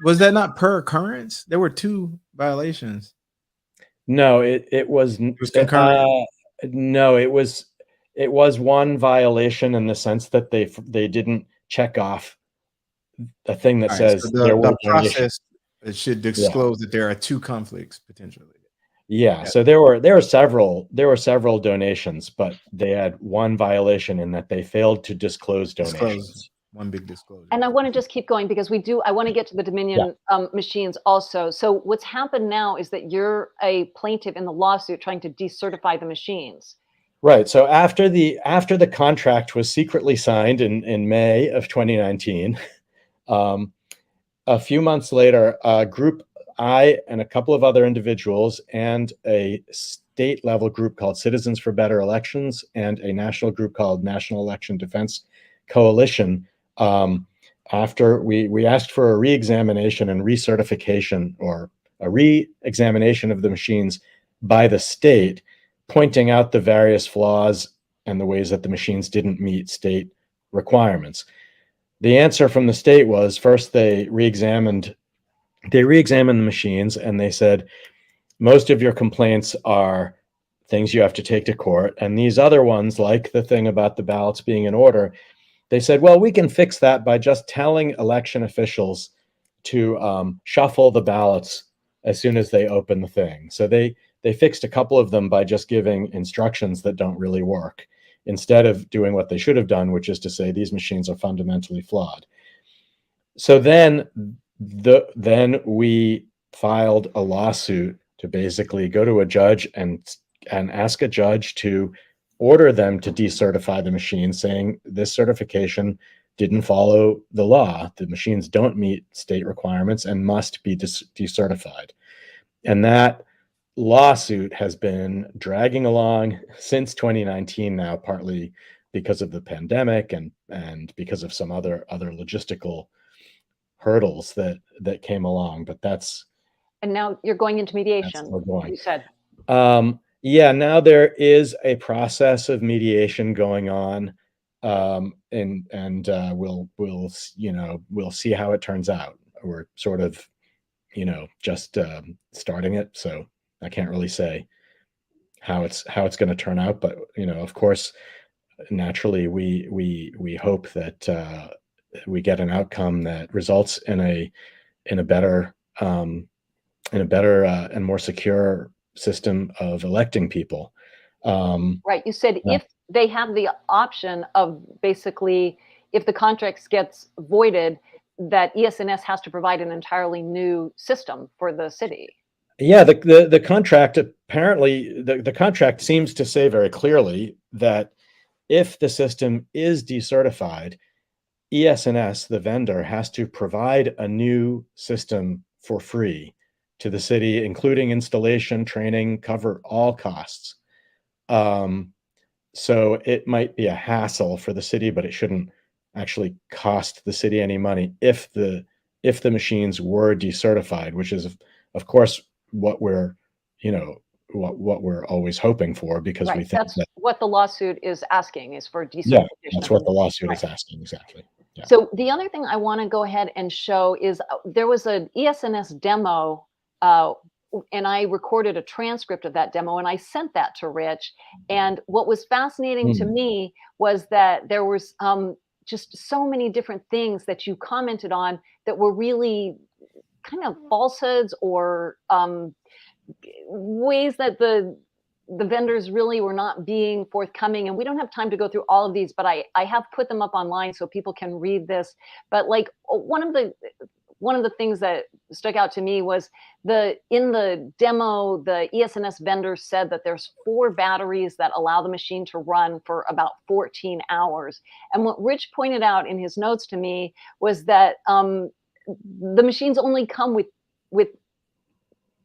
Was that not per occurrence? There were two violations. no, it was concurrent? no, it was one violation in the sense that they didn't check off a thing that All right, says so there were the donations. process it should disclose that there are two conflicts potentially. Yeah, so there were several donations, but they had one violation in that they failed to disclose donations. Disclose one big disclosure. And I want to just keep going because I want to get to the Dominion machines also. So what's happened now is that you're a plaintiff in the lawsuit trying to decertify the machines. Right. So after the contract was secretly signed in May of 2019, a few months later, I and a couple of other individuals and a state level group called Citizens for Better Elections and a national group called National Election Defense Coalition, after we asked for a re-examination and recertification, or a re-examination of the machines by the state, pointing out the various flaws and the ways that the machines didn't meet state requirements. The answer from the state was, first they re-examined the machines, and they said, most of your complaints are things you have to take to court, and these other ones, like the thing about the ballots being in order, they said, well, we can fix that by just telling election officials to shuffle the ballots as soon as they open the thing. So they fixed a couple of them by just giving instructions that don't really work, instead of doing what they should have done, which is to say these machines are fundamentally flawed. So then we filed a lawsuit to basically go to a judge and ask a judge to order them to decertify the machine, saying this certification didn't follow the law. The machines don't meet state requirements and must be decertified. And that lawsuit has been dragging along since 2019 now, partly because of the pandemic and because of some other logistical hurdles that came along, but that's And now you're going into mediation, still going. you said. Yeah, now there is a process of mediation going on, and we'll see how it turns out. We're sort of just starting it, so I can't really say how it's going to turn out. But of course, naturally, we hope that we get an outcome that results in a better and more secure system of electing people. Right. You said Yeah. if they have the option of basically, if the contract gets voided, that ES&S has to provide an entirely new system for the city. Yeah, the contract, apparently the contract seems to say very clearly that if the system is decertified, ES&S, the vendor, has to provide a new system for free to the city, including installation, training, cover all costs. So it might be a hassle for the city, but it shouldn't actually cost the city any money if the machines were decertified, which is of course what we're what we're always hoping for, because we Right. think That's that, what the lawsuit is asking, is for yeah, decertification. that's of what the the- lawsuit Right. is asking, exactly. Yeah. So the other thing I want to go ahead and show is there was an ES&S demo, and I recorded a transcript of that demo and I sent that to Rich. And what was fascinating to me was that there was just so many different things that you commented on that were really kind of falsehoods or ways that the vendors really were not being forthcoming. And we don't have time to go through all of these, but I have put them up online so people can read this. But like one of the things that stuck out to me was in the demo, the ES&S vendor said that there's 4 batteries that allow the machine to run for about 14 hours. And what Rich pointed out in his notes to me was that the machines only come with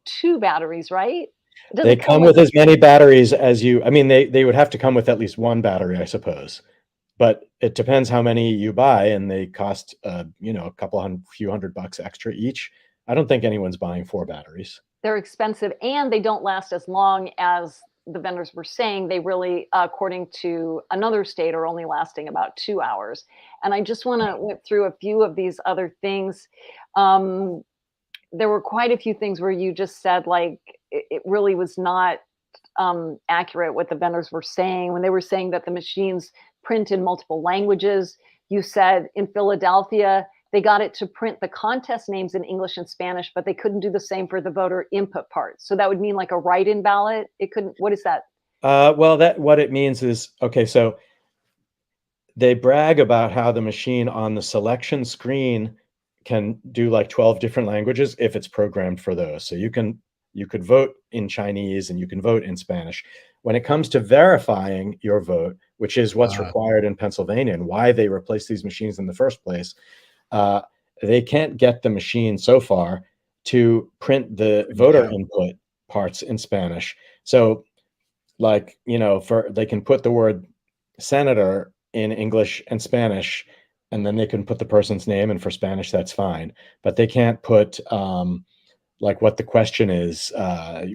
2 batteries, right? It They doesn't come with as many batteries as I mean, they would have to come with at least 1 battery, I suppose. But it depends how many you buy, and they cost, a few $100 extra each. I don't think anyone's buying 4 batteries. They're expensive and they don't last as long as the vendors were saying. They really, according to another state, are only lasting about 2 hours. And I just want to whip through a few of these other things. There were quite a few things where you just said, like, it really was not accurate what the vendors were saying when they were saying that the machines print in multiple languages. You said in Philadelphia, they got it to print the contest names in English and Spanish, but they couldn't do the same for the voter input parts. So that would mean like a write-in ballot. It couldn't. What is that? Well, what it means is, okay, so they brag about how the machine on the selection screen can do like 12 different languages if it's programmed for those. So you could vote in Chinese and you can vote in Spanish. When it comes to verifying your vote, which is what's required in Pennsylvania and why they replaced these machines in the first place, they can't get the machine so far to print the voter input parts in Spanish. So like, they can put the word senator in English and Spanish, and then they can put the person's name, and for Spanish, that's fine. But they can't put like what the question is,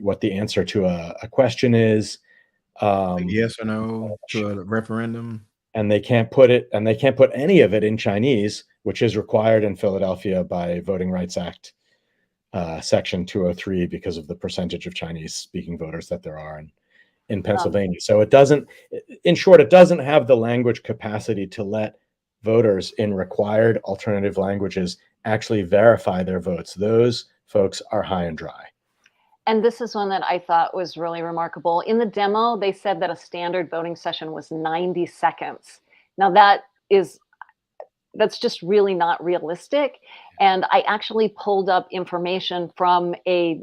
what the answer to a question is. Yes or no to a referendum. And they can't put any of it in Chinese, which is required in Philadelphia by Voting Rights Act, Section 203, because of the percentage of Chinese speaking voters that there are in Pennsylvania. So it doesn't, in short, it doesn't have the language capacity to let voters in required alternative languages actually verify their votes. Those folks are high and dry. And this is one that I thought was really remarkable. In the demo, they said that a standard voting session was 90 seconds. Now that's just really not realistic. And I actually pulled up information from a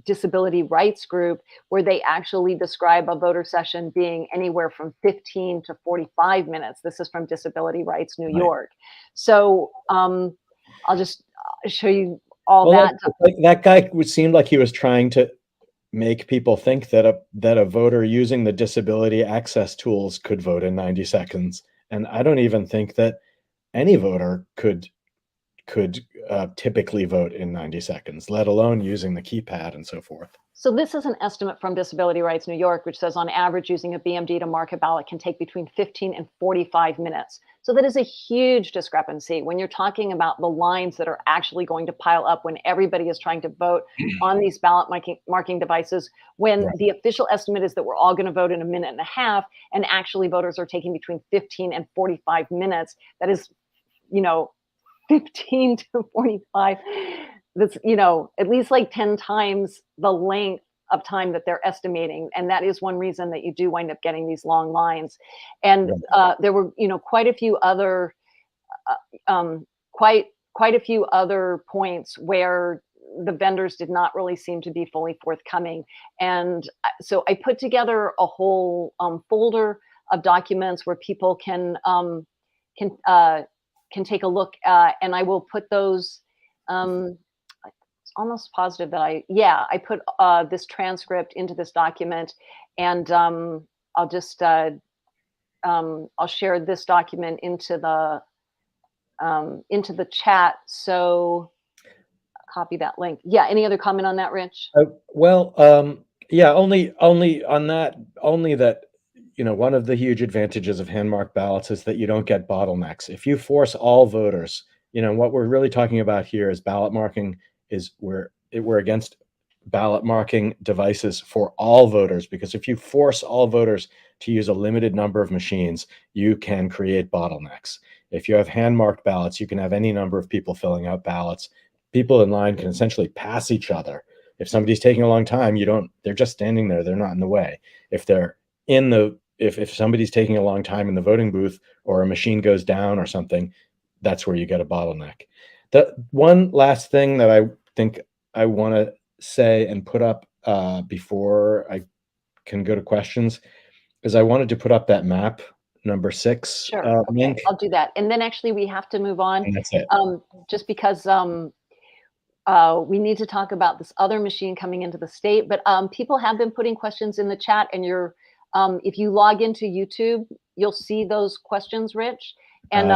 disability rights group where they actually describe a voter session being anywhere from 15 to 45 minutes. This is from Disability Rights New York. So I'll just show you all that. That guy would seem like he was trying to make people think that a voter using the disability access tools could vote in 90 seconds. And I don't even think that any voter could typically vote in 90 seconds, let alone using the keypad and so forth. So this is an estimate from Disability Rights New York, which says on average using a BMD to mark a ballot can take between 15 and 45 minutes. So that is a huge discrepancy when you're talking about the lines that are actually going to pile up when everybody is trying to vote on these ballot marking devices, when Right. the official estimate is that we're all going to vote in a minute and a half, and actually voters are taking between 15 and 45 minutes. That is, 15 to 45. That's, at least like 10 times the length of time that they're estimating. And that is one reason that you do wind up getting these long lines. And there were, quite a few other, quite a few other points where the vendors did not really seem to be fully forthcoming. And so I put together a whole folder of documents where people can take a look at, and I will put those. It's almost positive that I put this transcript into this document, and I'll just I'll share this document into the chat. So copy that link. Yeah. Any other comment on that, Rich? Yeah, only on that, only that, one of the huge advantages of hand-marked ballots is that you don't get bottlenecks. If you force all voters, what we're really talking about here is ballot marking is we're against ballot marking devices for all voters, because if you force all voters to use a limited number of machines, you can create bottlenecks. If you have hand-marked ballots, you can have any number of people filling out ballots. People in line can essentially pass each other. If somebody's taking a long time, they're just standing there, they're not in the way. If they're if somebody's taking a long time in the voting booth, or a machine goes down or something, that's where you get a bottleneck. The one last thing that I think I want to say and put up before I can go to questions is I wanted to put up that map number 6 Sure. Okay, link. I'll do that. And then actually we have to move on. And that's it. Just because we need to talk about this other machine coming into the state, but people have been putting questions in the chat, and if you log into YouTube, you'll see those questions, Rich. And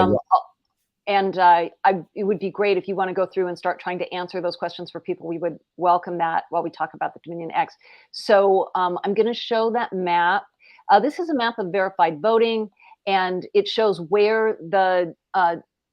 it would be great if you want to go through and start trying to answer those questions for people. We would welcome that while we talk about the Dominion X. So I'm going to show that map. This is a map of verified voting, and it shows where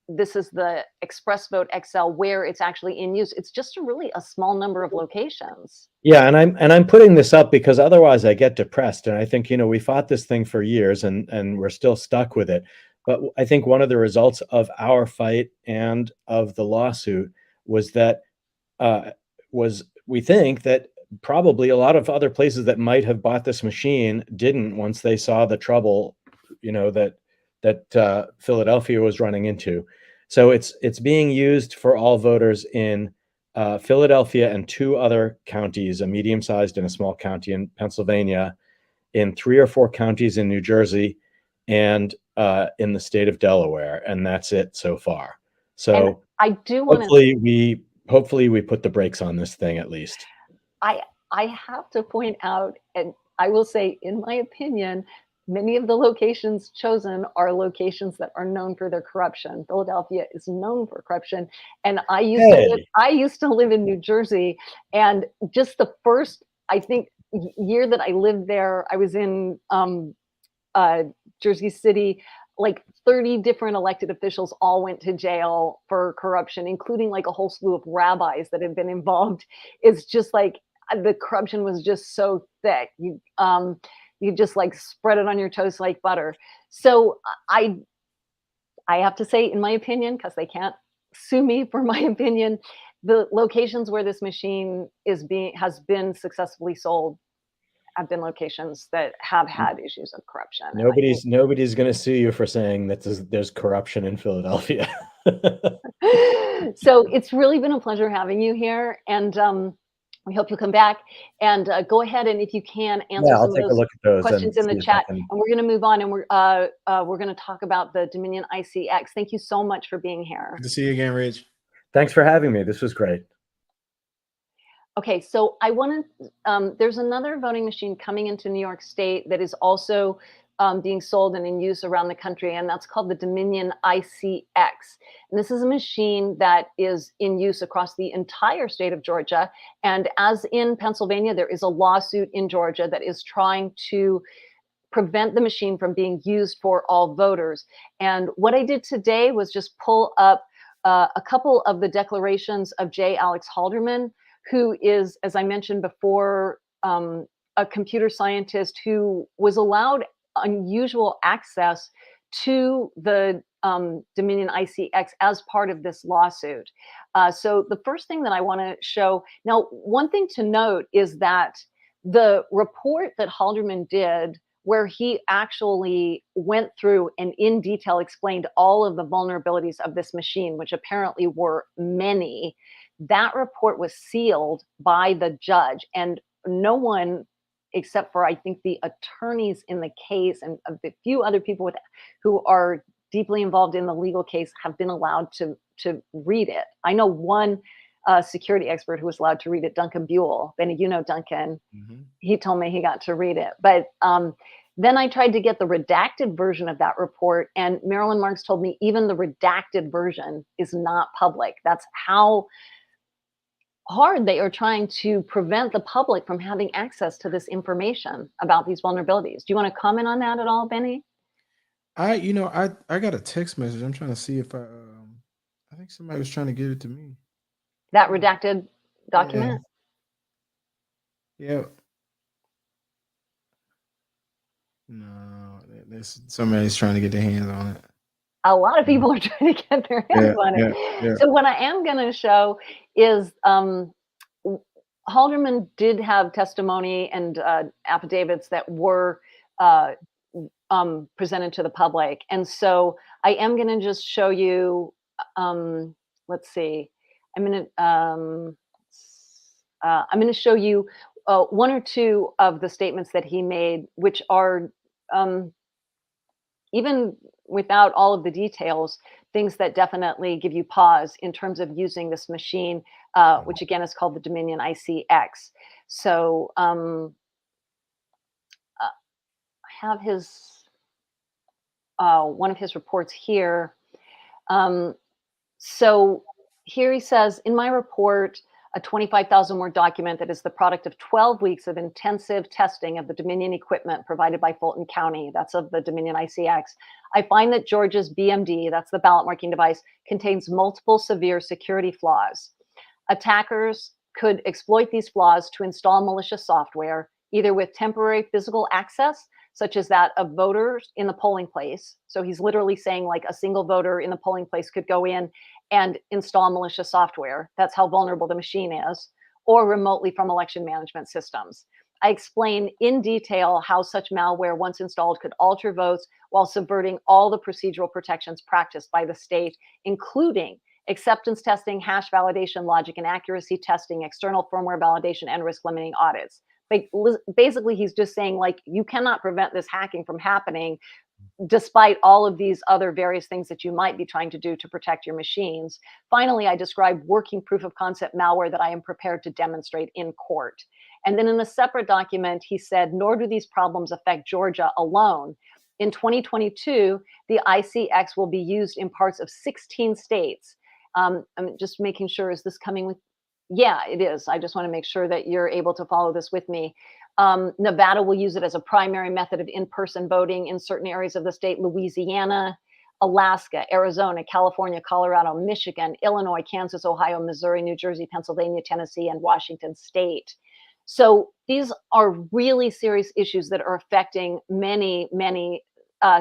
this is the ExpressVote XL, where it's actually in use. It's just a small number of locations. Yeah, and I'm putting this up because otherwise I get depressed. And I think, we fought this thing for years, and we're still stuck with it. But I think one of the results of our fight and of the lawsuit was that we think that probably a lot of other places that might have bought this machine didn't, once they saw the trouble, that Philadelphia was running into. So it's being used for all voters in Philadelphia and 2 other counties, a medium-sized and a small county in Pennsylvania, in 3 or 4 counties in New Jersey, and in the state of Delaware, and that's it so far. So and I do want hopefully we put the brakes on this thing at least. I have to point out, and I will say, in my opinion, many of the locations chosen are locations that are known for their corruption. Philadelphia is known for corruption, and I used to live in New Jersey, and just the first, I think, year that I lived there, I was in Jersey City. Like 30 different elected officials all went to jail for corruption, including like a whole slew of rabbis that had been involved. It's just like the corruption was just so thick. You just like spread it on your toast like butter. So I have to say, in my opinion, because they can't sue me for my opinion, the locations where this machine has been successfully sold have been locations that have had issues of corruption. Nobody's going to sue you for saying that there's corruption in Philadelphia. So it's really been a pleasure having you here, and we hope you'll come back and go ahead, and if you can, answer some of those questions in the chat. And we're going to move on, and we're going to talk about the Dominion ICX. Thank you so much for being here. Good to see you again, Rich. Thanks for having me. This was great. Okay, so I want to, there's another voting machine coming into New York State that is also being sold and in use around the country, and that's called the Dominion ICX. And this is a machine that is in use across the entire state of Georgia. And as in Pennsylvania, there is a lawsuit in Georgia that is trying to prevent the machine from being used for all voters. And what I did today was just pull up a couple of the declarations of J. Alex Halderman, who is, as I mentioned before, a computer scientist who was allowed unusual access to the Dominion ICX as part of this lawsuit. So the first thing that I want to show, now, one thing to note is that the report that Halderman did, where he actually went through and in detail explained all of the vulnerabilities of this machine, which apparently were many, that report was sealed by the judge, and no one except for, I think, the attorneys in the case and a few other people who are deeply involved in the legal case have been allowed to read it. I know one security expert who was allowed to read it, Duncan Buell. Benny, you know Duncan. He told me he got to read it. But then I tried to get the redacted version of that report, and Marilyn Marks told me even the redacted version is not public. That's how hard they are trying to prevent the public from having access to this information about these vulnerabilities. Do you want to comment on that at all, Benny? I got a text message. I'm trying to see if I think somebody was trying to give it to me. That redacted document? Yeah. No, somebody's trying to get their hands on it. A lot of people are trying to get their hands on it. Yeah. So what I am going to show is Halderman did have testimony and affidavits that were presented to the public. And so I am going to just show you, let's see, I'm going to show you one or two of the statements that he made, which are even without all of the details, things that definitely give you pause in terms of using this machine, which again is called the Dominion ICX. So I have his one of his reports here. So here he says, in my report, a 25,000 word document that is the product of 12 weeks of intensive testing of the Dominion equipment provided by Fulton County, that's of the Dominion ICX, I find that Georgia's BMD, that's the ballot marking device, contains multiple severe security flaws. Attackers could exploit these flaws to install malicious software, either with temporary physical access, such as that of voters in the polling place. So he's literally saying like a single voter in the polling place could go in and install malicious software. That's how vulnerable the machine is, or remotely from election management systems. I explain in detail how such malware, once installed, could alter votes while subverting all the procedural protections practiced by the state, including acceptance testing, hash validation, logic and accuracy testing, external firmware validation, and risk limiting audits. Like, basically, he's just saying, like, you cannot prevent this hacking from happening despite all of these other various things that you might be trying to do to protect your machines. Finally, I describe working proof of concept malware that I am prepared to demonstrate in court. And then in a separate document, he said, nor do these problems affect Georgia alone. In 2022, the ICX will be used in parts of 16 states. I'm just making sure, is this coming with? Yeah, it is. I just want to make sure that you're able to follow this with me. Nevada will use it as a primary method of in-person voting in certain areas of the state. Louisiana, Alaska, Arizona, California, Colorado, Michigan, Illinois, Kansas, Ohio, Missouri, New Jersey, Pennsylvania, Tennessee, and Washington state. So these are really serious issues that are affecting many, many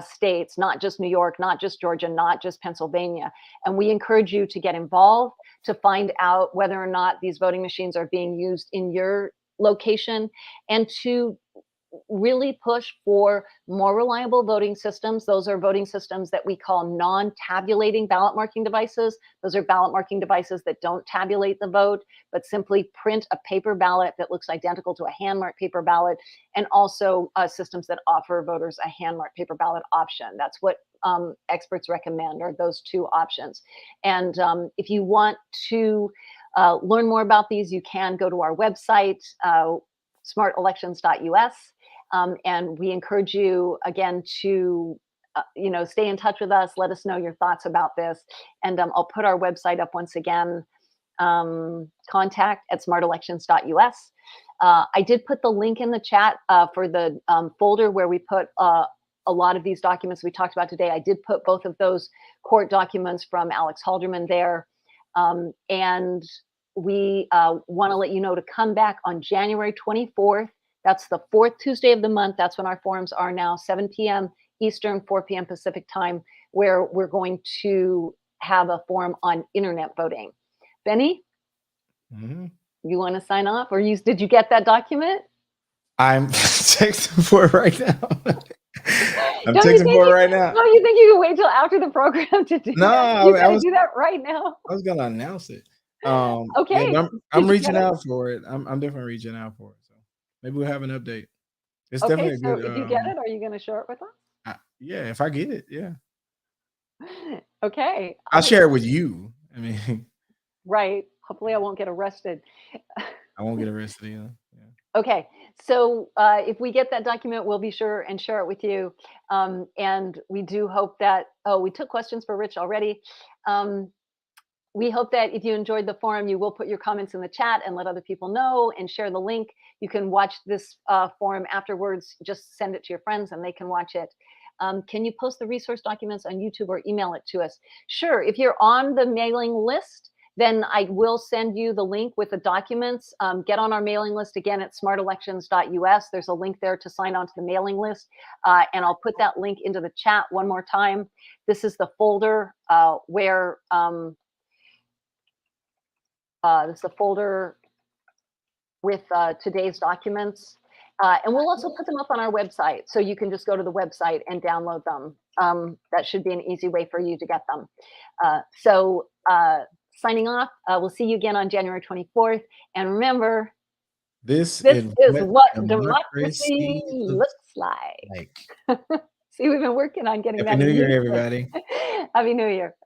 states, not just New York, not just Georgia, not just Pennsylvania. And we encourage you to get involved, to find out whether or not these voting machines are being used in your location, and to really push for more reliable voting systems. Those are voting systems that we call non-tabulating ballot marking devices. Those are ballot marking devices that don't tabulate the vote, but simply print a paper ballot that looks identical to a hand-marked paper ballot, and also systems that offer voters a hand-marked paper ballot option. That's what experts recommend, are those two options. And if you want to learn more about these, you can go to our website, smartelections.us. And we encourage you again to stay in touch with us. Let us know your thoughts about this. And I'll put our website up once again, contact@smartelections.us. I did put the link in the chat for the folder where we put a lot of these documents we talked about today. I did put both of those court documents from Alex Halderman there. And we want to let you know to come back on January 24th. That's the 4th Tuesday of the month. That's when our forums are now, 7 p.m. Eastern, 4 p.m. Pacific time, where we're going to have a forum on internet voting. Benny, you want to sign off, or did you get that document? I'm texting for it right now. I'm Don't texting for it right now. No, you think you can wait till after the program to do No, that? You I gotta was do that right now. I was gonna announce it. Okay. Yeah, I'm Did you reaching get it? out for it. I'm definitely reaching out for it. So maybe we'll have an update. It's Okay, definitely a so good. if you get it, are you going to share it with us? Yeah, if I get it, yeah, Okay. I'll share it with you. I mean, Right. Hopefully I won't get arrested. I won't get arrested either. Yeah. Okay. So if we get that document, we'll be sure and share it with you. And we do hope that, we took questions for Rich already. We hope that if you enjoyed the forum, you will put your comments in the chat and let other people know and share the link. You can watch this forum afterwards. Just send it to your friends and they can watch it. Can you post the resource documents on YouTube or email it to us? Sure. If you're on the mailing list, then I will send you the link with the documents. Get on our mailing list again at smartelections.us. There's a link there to sign on to the mailing list. And I'll put that link into the chat one more time. This is the folder where this is a folder with today's documents. And we'll also put them up on our website, so you can just go to the website and download them. That should be an easy way for you to get them. So signing off, we'll see you again on January 24th. And remember, This is what democracy looks like. See, we've been working on getting Happy that. New Year, everybody. Happy New Year.